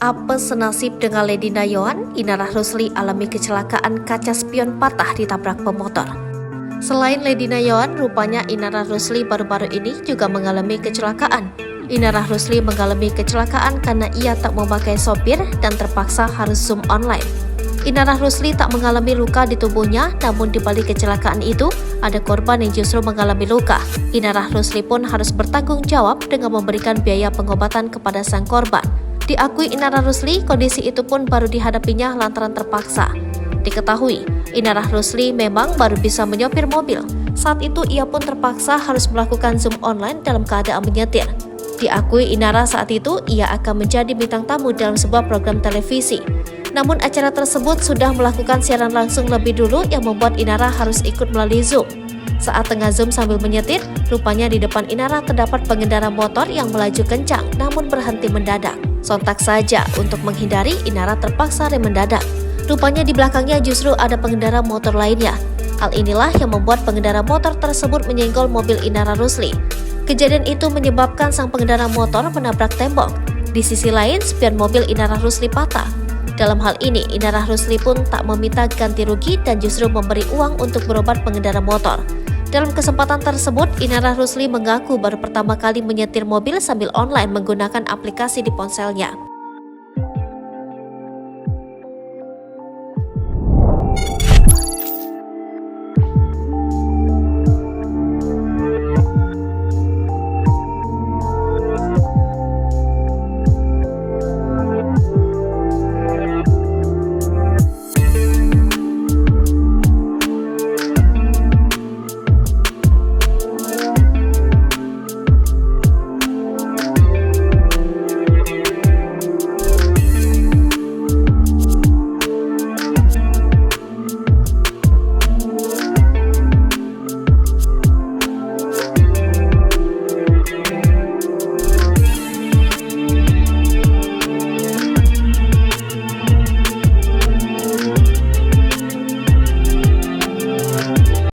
Apa senasib dengan Lady Nayon? Inara Rusli alami kecelakaan kaca spion patah ditabrak pemotor. Selain Lady Nayon, rupanya Inara Rusli baru-baru ini juga mengalami kecelakaan. Inara Rusli mengalami kecelakaan karena ia tak memakai sopir dan terpaksa harus Zoom online. Inara Rusli tak mengalami luka di tubuhnya, namun di balik kecelakaan itu, ada korban yang justru mengalami luka. Inara Rusli pun harus bertanggung jawab dengan memberikan biaya pengobatan kepada sang korban. Diakui Inara Rusli, kondisi itu pun baru dihadapinya lantaran terpaksa. Diketahui, Inara Rusli memang baru bisa menyopir mobil. Saat itu ia pun terpaksa harus melakukan Zoom online dalam keadaan menyetir. Diakui Inara saat itu ia akan menjadi bintang tamu dalam sebuah program televisi. Namun acara tersebut sudah melakukan siaran langsung lebih dulu yang membuat Inara harus ikut melalui Zoom. Saat tengah Zoom sambil menyetir, rupanya di depan Inara terdapat pengendara motor yang melaju kencang namun berhenti mendadak. Sontak saja untuk menghindari, Inara terpaksa rem mendadak. Rupanya di belakangnya justru ada pengendara motor lainnya. Hal inilah yang membuat pengendara motor tersebut menyenggol mobil Inara Rusli. Kejadian itu menyebabkan sang pengendara motor menabrak tembok. Di sisi lain, spion mobil Inara Rusli patah. Dalam hal ini, Inara Rusli pun tak meminta ganti rugi dan justru memberi uang untuk berobat pengendara motor. Dalam kesempatan tersebut, Inara Rusli mengaku baru pertama kali menyetir mobil sambil online menggunakan aplikasi di ponselnya.